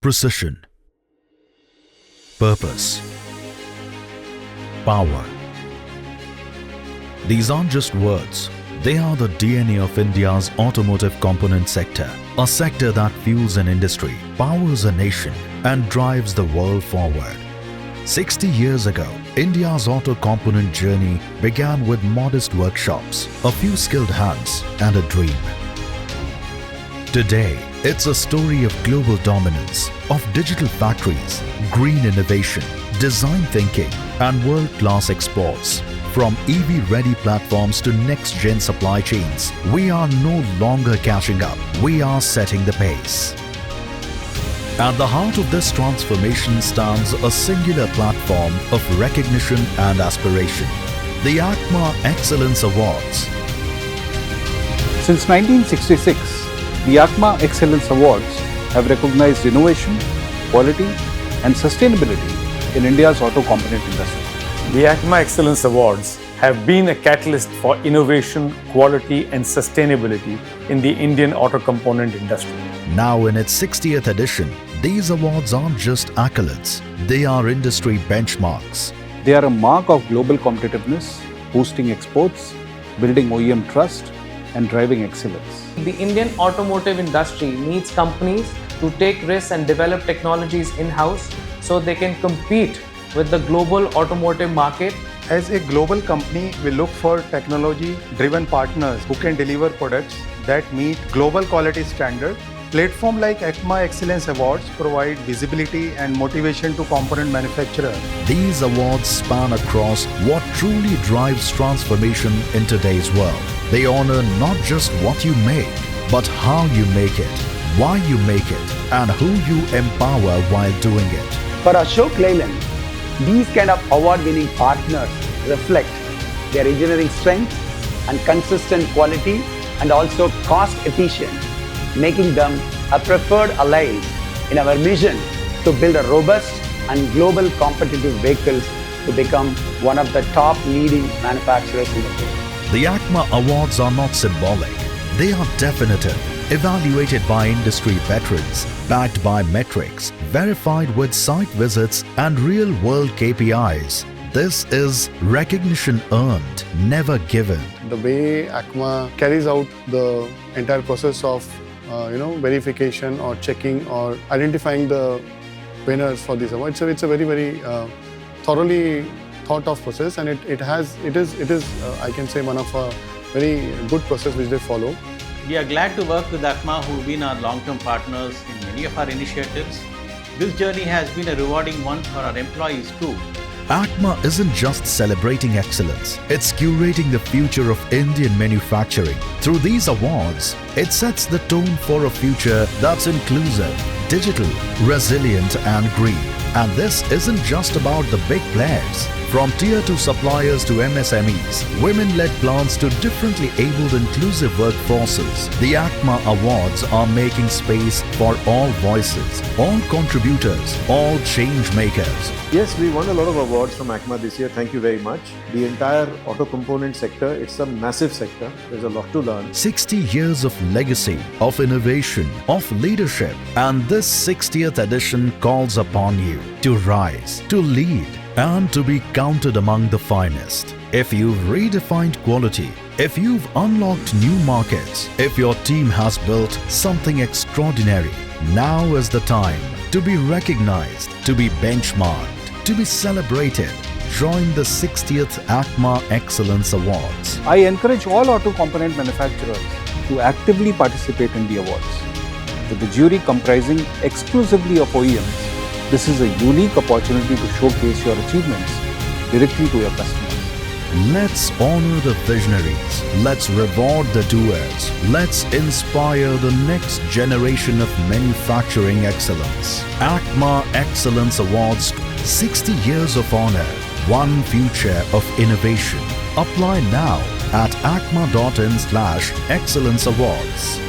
precision, purpose, power. These aren't just words. They are the DNA of India's automotive component sector, a sector that fuels an industry, powers a nation, and drives the world forward. 60 years ago, India's auto component journey began with modest workshops, a few skilled hands, and a dream. Today, it's a story of global dominance, of digital factories, green innovation, design thinking, and world-class exports. From EV-ready platforms to next-gen supply chains, we are no longer catching up, we are setting the pace. At the heart of this transformation stands a singular platform of recognition and aspiration, the ACMA Excellence Awards. Since 1966, the ACMA Excellence Awards have recognized innovation, quality, and sustainability in India's auto component industry. The ACMA Excellence Awards have been a catalyst for innovation, quality, and sustainability in the Indian auto component industry. Now in its 60th edition, these awards aren't just accolades, they are industry benchmarks. They are a mark of global competitiveness, boosting exports, building OEM trust, and driving excellence. The Indian automotive industry needs companies to take risks and develop technologies in-house so they can compete with the global automotive market. As a global company, we look for technology-driven partners who can deliver products that meet global quality standards. Platforms like ACMA Excellence Awards provide visibility and motivation to component manufacturers. These awards span across what truly drives transformation in today's world. They honor not just what you make, but how you make it, why you make it, and who you empower while doing it. For Ashok Leyland, these kind of award-winning partners reflect their engineering strength and consistent quality and also cost efficient, making them a preferred ally in our mission to build a robust and global competitive vehicles to become one of the top leading manufacturers in the world. The ACMA Awards are not symbolic, they are definitive, evaluated by industry veterans, backed by metrics, verified with site visits and real-world KPIs. This is recognition earned, never given. The way ACMA carries out the entire process of verification or checking or identifying the winners for this award. So it's a very thoroughly thought of process, and it is I can say one of a very good process which they follow. We are glad to work with ACMA, who have been our long-term partners in many of our initiatives. This journey has been a rewarding one for our employees too. ACMA isn't just celebrating excellence, it's curating the future of Indian manufacturing. Through these awards, it sets the tone for a future that's inclusive, digital, resilient, and green. And this isn't just about the big players. From Tier 2 suppliers to MSMEs, women-led plants to differently abled inclusive workforces, the ACMA Awards are making space for all voices, all contributors, all change makers. Yes, we won a lot of awards from ACMA this year. Thank you very much. The entire auto component sector, it's a massive sector. There's a lot to learn. 60 years of legacy, of innovation, of leadership, and this 60th edition calls upon you to rise, to lead, and to be counted among the finest. If you've redefined quality, if you've unlocked new markets, if your team has built something extraordinary, now is the time to be recognized, to be benchmarked, to be celebrated. Join the 60th ACMA Excellence Awards. I encourage all auto component manufacturers to actively participate in the awards. With the jury comprising exclusively of OEMs, this is a unique opportunity to showcase your achievements directly to your customers. Let's honor the visionaries. Let's reward the doers. Let's inspire the next generation of manufacturing excellence. ACMA Excellence Awards, 60 years of honor, one future of innovation. Apply now at acma.in/Excellence Awards.